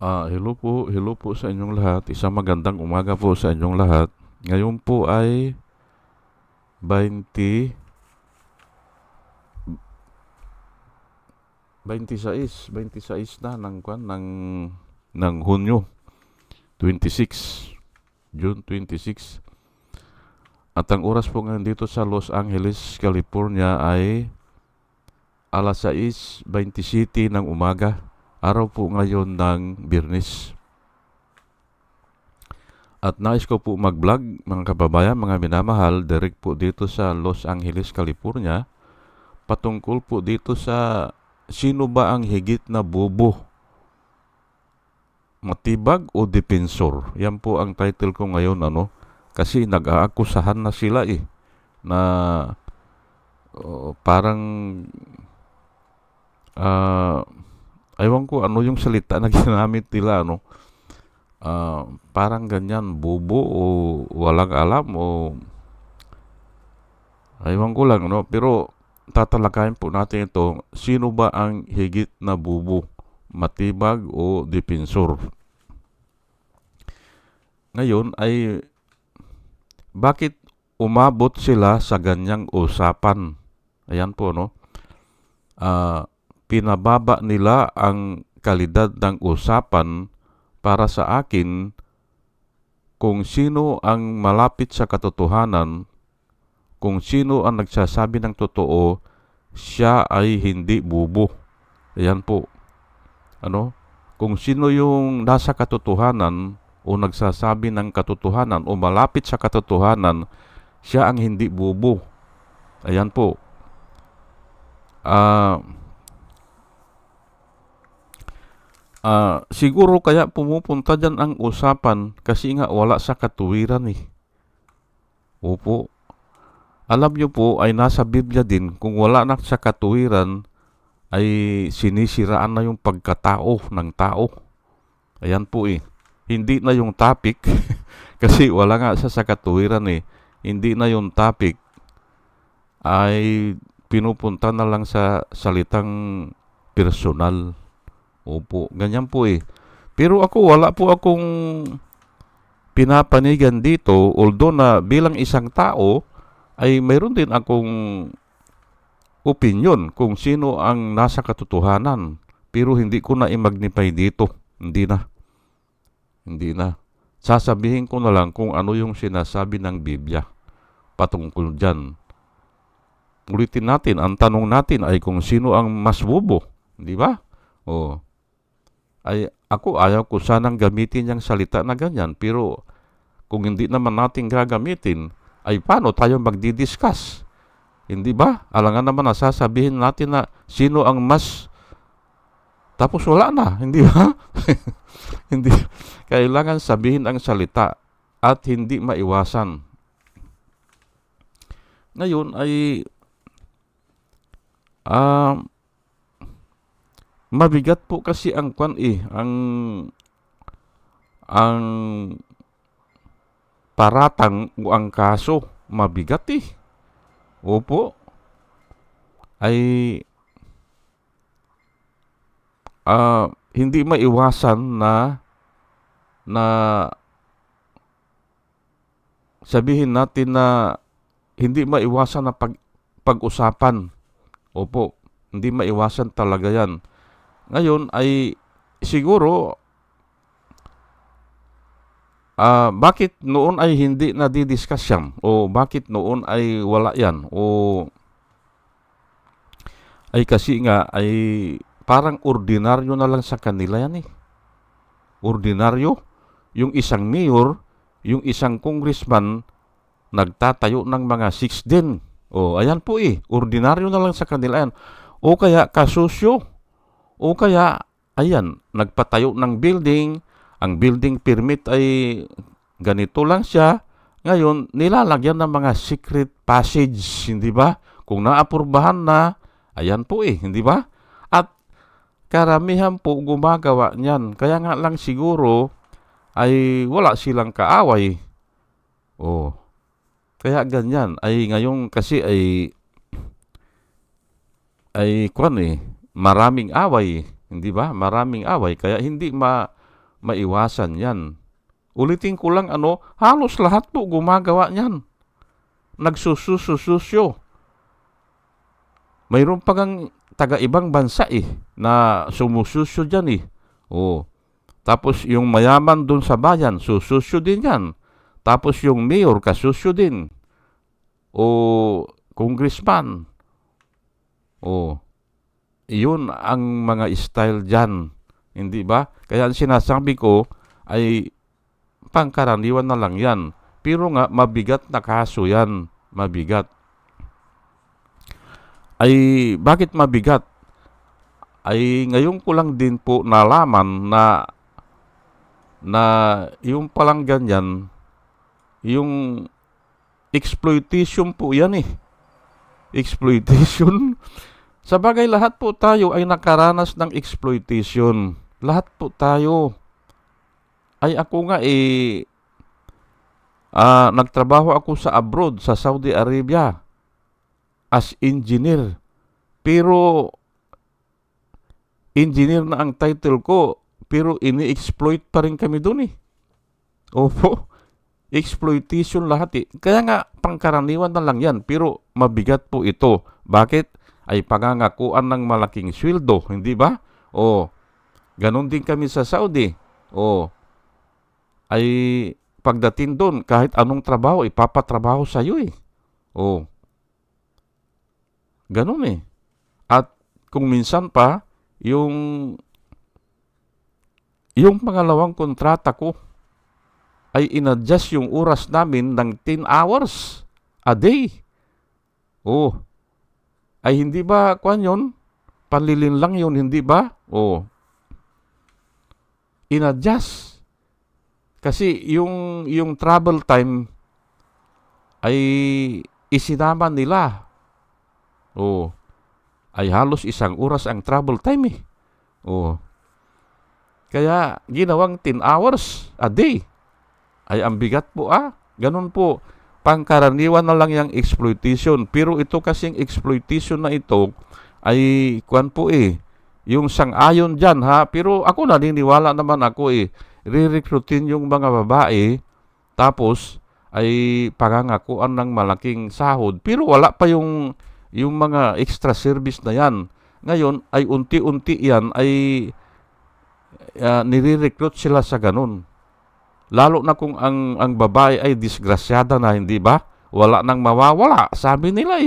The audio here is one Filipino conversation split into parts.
Hello po sa inyong lahat. Isang magandang umaga po sa inyong lahat. Ngayon po ay 20, 26 na ng Hunyo 26, June 26. At ang oras po ngayon dito sa Los Angeles, California ay alas 6:27 ng umaga. Araw po ngayon ng Biyernes. At nais ko po mag-vlog, mga kababayan, mga minamahal, direct po dito sa Los Angeles, California, patungkol po dito sa sino ba ang higit na bobo, matibag o depensor. Yan po ang title ko ngayon, kasi nag-aakusahan na sila na parang ah, aywan ko ano yung salita na ginamit nila, parang ganyan, bobo o walang alam o aywan ko lang, pero tatalakayin po natin ito, sino ba ang higit na bobo, matibag o depensor. Ngayon ay bakit umabot sila sa ganyang usapan? Ayan po, pinababa nila ang kalidad ng usapan para sa akin. Kung sino ang malapit sa katotohanan, kung sino ang nagsasabi ng totoo, siya ay hindi bobo. Ayan po. Kung sino yung nasa katotohanan o nagsasabi ng katotohanan o malapit sa katotohanan, siya ang hindi bobo. Ayan po. Siguro kaya pumupunta dyan ang usapan kasi nga wala sa katuwiran Opo. Alam nyo po ay nasa Biblia din, kung wala na sa katuwiran ay sinisiraan na yung pagkatao ng tao. Ayan po Hindi na yung topic kasi wala nga sa katuwiran Hindi na yung topic ay pinupunta na lang sa salitang personal. Opo, ganyan po Pero ako, wala po akong pinapanigan dito, although na bilang isang tao, ay mayroon din akong opinion kung sino ang nasa katotohanan. Pero hindi ko na i-magnify dito. Hindi na. Sasabihin ko na lang kung ano yung sinasabi ng Biblia patungkol dyan. Ulitin natin, ang tanong natin ay kung sino ang mas bobo. Di ba? Ako ayaw ko sanang gamitin yung salita na ganyan. Pero kung hindi naman natin gagamitin, ay paano tayo magdi-discuss? Hindi ba? Alangan naman na sasabihin natin na sino ang mas, tapos wala na. Hindi ba? Hindi. Kailangan sabihin ang salita at hindi maiwasan. Ngayon ay mabigat po kasi ang ang paratang o ang kaso. Mabigat Opo. Ay hindi maiwasan na sabihin natin na hindi maiwasan na pag-usapan. Opo, hindi maiwasan talaga yan. Ngayon ay siguro bakit noon ay hindi na-discuss yan? O bakit noon ay wala yan? O ay kasi nga ay parang ordinaryo na lang sa kanila yan Ordinaryo. Yung isang mayor, yung isang congressman, nagtatayo ng mga 6 din. Ayan po ordinaryo na lang sa kanila yan. O kaya kasosyo. O kaya, ayan, nagpatayo ng building, ang building permit ay ganito lang siya. Ngayon, nilalagyan ng mga secret passage, hindi ba? Kung naapurbahan na, ayan po hindi ba? At karamihan po gumagawa niyan. Kaya nga lang siguro ay wala silang kaaway. Kaya ganyan. Ay ngayon kasi ay maraming away, hindi ba? Maraming away kaya hindi maiwasan yan. Ulitin ko lang, halos lahat po gumagawa niyan. Nagsususyo. Mayroon pa gang taga-ibang bansa na sumususyo dyan Tapos yung mayaman dun sa bayan, sususyo din yan. Tapos yung mayor, kasusyo din. Congressman. Iyon ang mga style dyan. Hindi ba? Kaya ang sinasabi ko ay pangkaraniwan na lang yan. Pero nga, mabigat na kaso yan. Mabigat. Ay, bakit mabigat? Ay, ngayon ko lang din po nalaman na yung palang ganyan, yung exploitation po yan Exploitation. Sa bagay, lahat po tayo ay nakaranas ng exploitation. Lahat po tayo. Ay, ako nga nagtrabaho ako sa abroad, sa Saudi Arabia, as engineer. Pero, engineer na ang title ko, pero ini-exploit pa rin kami dun Opo, exploitation lahat Kaya nga, pangkaraniwan na lang yan, pero mabigat po ito. Bakit? Ay pangangakuan ng malaking sweldo, hindi ba? Ganon din kami sa Saudi. Ay pagdating doon, kahit anong trabaho, ipapatrabaho sa iyo Ganon At kung minsan pa, yung pangalawang kontrata ko ay inadjust yung oras namin ng 10 hours a day. Ay hindi ba yun? Panlilin lang yun, hindi ba? Inadjust. Kasi yung travel time ay isinama nila. Ay halos 1 oras ang travel time Kaya ginawang 10 hours a day. Ay ang bigat po Ganun po. Pangkaraniwan na lang yung exploitation. Pero ito kasing exploitation na ito ay yung sang-ayon dyan Pero ako naniniwala naman ako re-recruitin yung mga babae tapos ay pangangakuan ng malaking sahod. Pero wala pa yung mga extra service na yan. Ngayon ay unti-unti yan ay nire-recruit sila sa ganun. Lalo na kung ang babae ay disgrasyada na, hindi ba? Wala nang mawawala, sabi nila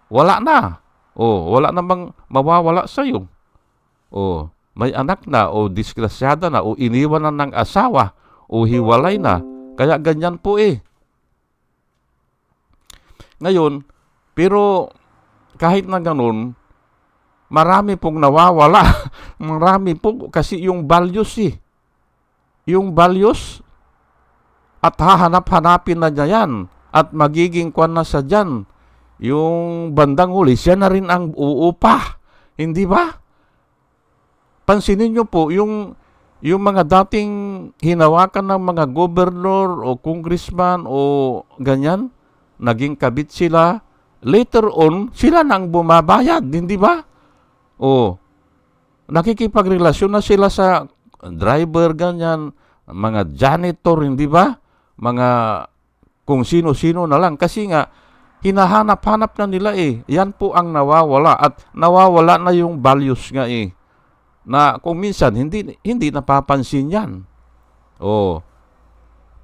wala na. Wala namang mawawala sa'yo. May anak na, disgrasyada na, iniwan na ng asawa, hiwalay na. Kaya ganyan po Ngayon, pero kahit na ganun, marami pong nawawala. Marami po kasi yung values Yung values at hahanap-hanapin na niya yan at magiging kwan na sa dyan. Yung bandang huli, siya na rin ang uupa. Hindi ba? Pansinin nyo po, yung mga dating hinawakan ng mga governor o congressman o ganyan, naging kabit sila, later on, sila nang bumabayad, hindi ba? Nakikipagrelasyon na sila sa driver, ganyan, mga janitor, hindi ba? Mga kung sino-sino na lang. Kasi nga, hinahanap-hanap na nila Yan po ang nawawala. At nawawala na yung values nga na kung minsan, hindi napapansin yan.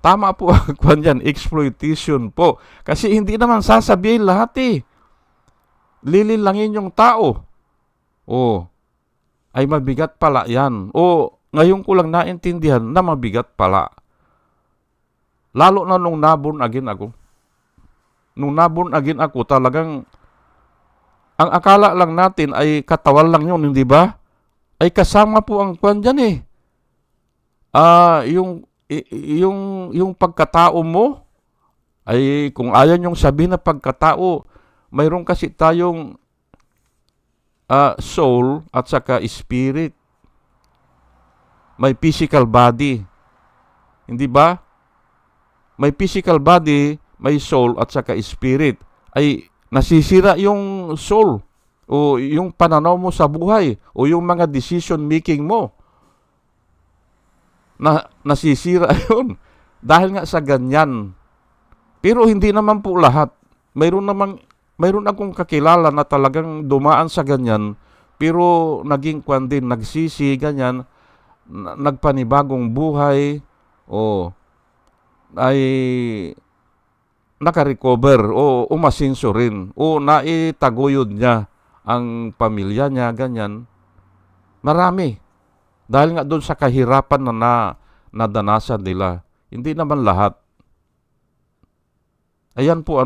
Tama po ang yan, exploitation po. Kasi hindi naman sasabihin lahat Lililangin yung tao. Ay mabigat pala yan. Ngayon ko lang naintindihan na mabigat pala. Lalo na nung naborn again ako. Nung naborn again ako, talagang ang akala lang natin ay katawan lang yun, hindi ba? Ay kasama po ang kwan dyan yung pagkatao mo, ay kung ayaw nyong sabihin na pagkatao, mayroon kasi tayong soul at saka spirit. May physical body. Hindi ba? May physical body, may soul at saka spirit. Ay nasisira yung soul o yung pananaw mo sa buhay o yung mga decision making mo. nasisira yun. Dahil nga sa ganyan. Pero hindi naman po lahat. Mayroon akong kakilala na talagang dumaan sa ganyan, pero naging kwan din, nagsisi, ganyan, nagpanibagong buhay, o ay nakarecover, o umasinso rin, o naitaguyod niya ang pamilya niya, ganyan. Marami. Dahil nga doon sa kahirapan na nadanasan nila. Hindi naman lahat. Ayan po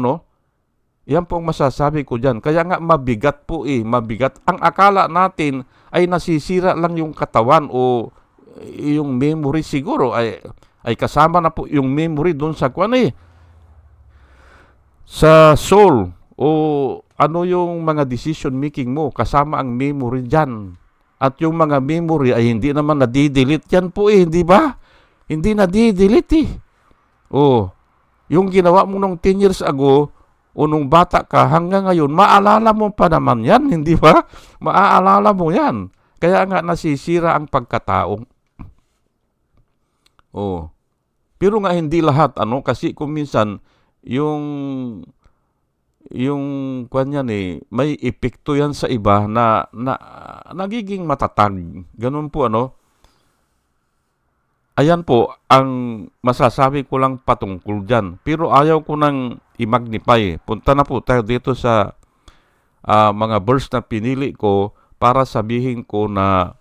yan po ang masasabi ko dyan. Kaya nga mabigat po mabigat. Ang akala natin ay nasisira lang yung katawan o yung memory siguro ay kasama na po yung memory doon sa sa soul o ano yung mga decision making mo, kasama ang memory dyan. At yung mga memory ay hindi naman nadidelete yan po hindi ba? Hindi nadidelete yung ginawa mo nung 10 years ago o nung bata ka hanggang ngayon, maalala mo pa naman yan, hindi ba? Maaalala mo yan. Kaya nga nasisira ang pagkatao. Pero nga hindi lahat, kasi kung minsan, yung kanya may epekto yan sa iba na nagiging matatag. Ganun po, Ayan po, ang masasabi ko lang patungkol dyan. Pero ayaw ko nang i-magnify. Punta na po tayo dito sa mga verse na pinili ko para sabihin ko na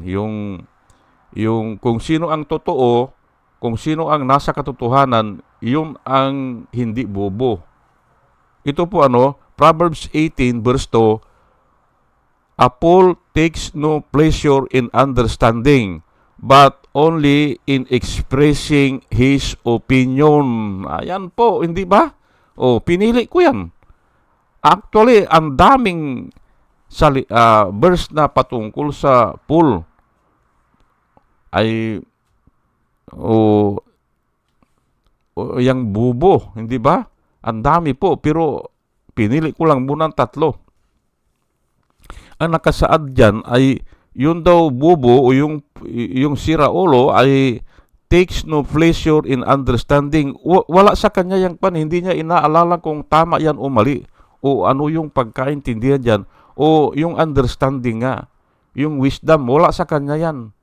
yung kung sino ang totoo, kung sino ang nasa katotohanan, yun ang hindi bobo. Ito po Proverbs 18 verse 2, "A fool takes no pleasure in understanding, but only in expressing his opinion." Ayan po, hindi ba? Pinili ko yan. Actually, ang daming verse na patungkol sa fool ay yang bubo, hindi ba? Ang dami po, pero pinili ko lang muna 3. Ang nakasaad dyan ay yun daw bubo o yung siraulo ay takes no pleasure in understanding. Wala sa kanya yung hindi niya inaalala kung tama yan o mali o ano yung pagkaintindihan dyan o yung understanding nga, yung wisdom, wala sa kanya yan.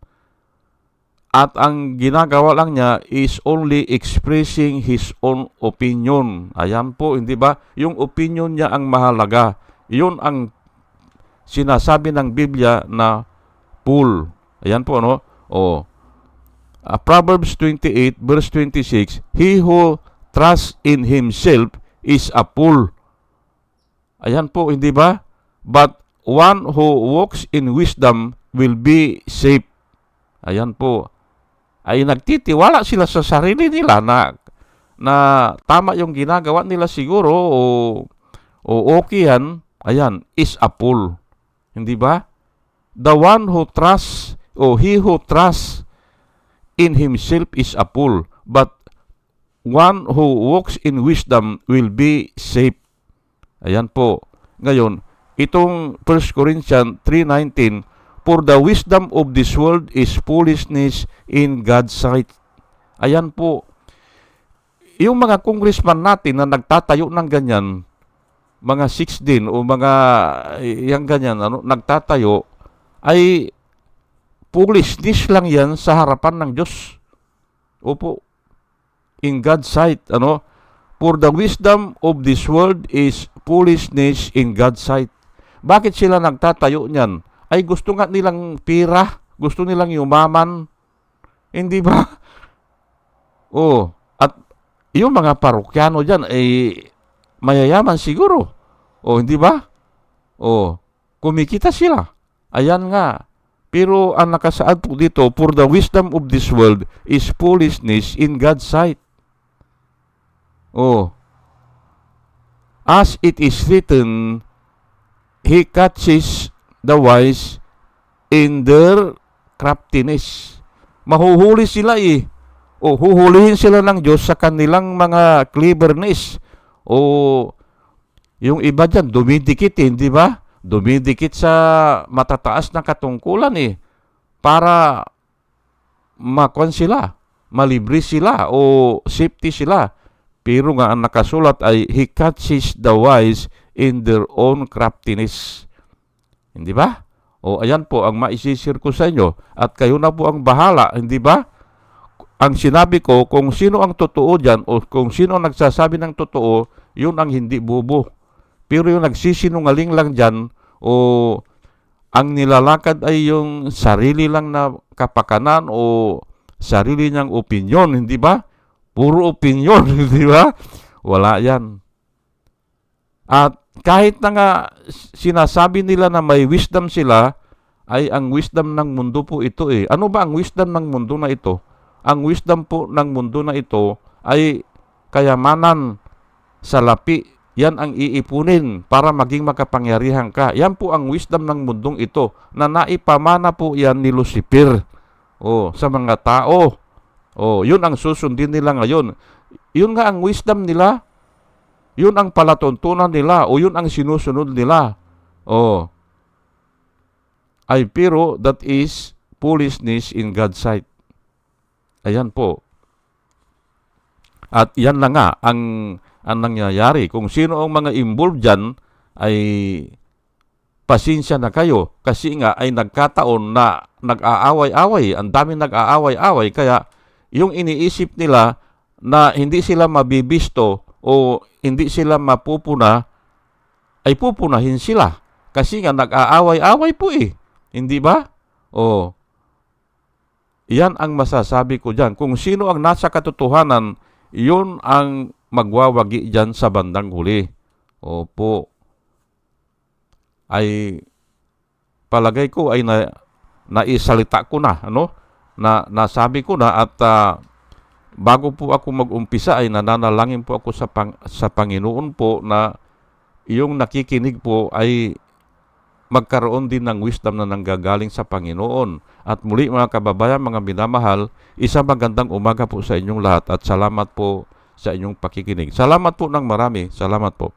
At ang ginagawa lang niya is only expressing his own opinion. Ayan po, hindi ba? Yung opinion niya ang mahalaga. Yun ang sinasabi ng Biblia na fool. Ayan po, Proverbs 28 verse 26, "He who trusts in himself is a fool." Ayan po, hindi ba? "But one who walks in wisdom will be safe." Ayan po. Ay nagtitiwala sila sa sarili nila na tama yung ginagawa nila siguro o okay yan. Ayan, is a fool. Hindi ba? "The one who trusts he who trusts in himself is a fool, but one who walks in wisdom will be safe." Ayan po. Ngayon, itong 1 Corinthians 3:19, "For the wisdom of this world is foolishness in God's sight." Ayan po. Yung mga congressman natin na nagtatayo ng ganyan, mga 6 din o mga yung ganyan, nagtatayo, ay foolishness lang yan sa harapan ng Diyos. Opo. In God's sight, "For the wisdom of this world is foolishness in God's sight." Bakit sila nagtatayo niyan? Ay gusto nga nilang pira, gusto nilang yumaman. Hindi ba? At yung mga parokyano dyan ay mayayaman siguro. Hindi ba? Kumikita sila. Ayan nga. Pero ang nakasaad po dito, "For the wisdom of this world is foolishness in God's sight." "As it is written, He catches the wise in their craftiness." Mahuhuli sila huhulihin sila ng Diyos sa kanilang mga cleverness. Yung iba dyan, dumidikit hindi ba? Dumidikit sa matataas na katungkulan para makuan sila, malibre sila o safety sila. Pero nga ang nakasulat ay he catches the wise in their own craftiness. Hindi ba? O ayan po ang maisisir ko sa inyo at kayo na po ang bahala, hindi ba? Ang sinabi ko, kung sino ang totoo dyan o kung sino ang nagsasabi ng totoo, yun ang hindi bobo. Pero yung nagsisinungaling lang dyan o ang nilalakad ay yung sarili lang na kapakanan o sarili niyang opinyon, hindi ba? Puro opinyon, hindi ba? Wala yan. At kahit na nga sinasabi nila na may wisdom sila, ay ang wisdom ng mundo po ito eh. Ano ba ang wisdom ng mundo na ito? Ang wisdom po ng mundo na ito ay kayamanan sa lapi. Yan ang iipunin para maging makapangyarihan ka. Yan po ang wisdom ng mundong ito na naipamana po yan ni Lucifer sa mga tao. Yun ang susundin nila ngayon. Yun nga ang wisdom nila. Yun ang palatuntunan nila o yun ang sinusunod nila. Pero that is foolishness in God's sight. Ayan po. At yan na nga ang nangyayari. Kung sino ang mga involved dyan, ay pasensya na kayo. Kasi nga ay nagkataon na nag-aaway-away. Ang daming nag-aaway-away. Kaya yung iniisip nila na hindi sila mabibisto o hindi sila mapupuna, ay pupunahin sila. Kasi nga nag-aaway-away po eh. Hindi ba? Yan ang masasabi ko dyan. Kung sino ang nasa katotohanan, yun ang magwawagi dyan sa bandang huli. Opo. Ay palagay ko ay naisalita ko na, nasabi ko na at bago po ako mag-umpisa ay nananalangin po ako sa Panginoon po na yung nakikinig po ay magkaroon din ng wisdom na nanggagaling sa Panginoon. At muli mga kababayan, mga minamahal, isang magandang umaga po sa inyong lahat at salamat po sa inyong pakikinig. Salamat po ng marami. Salamat po.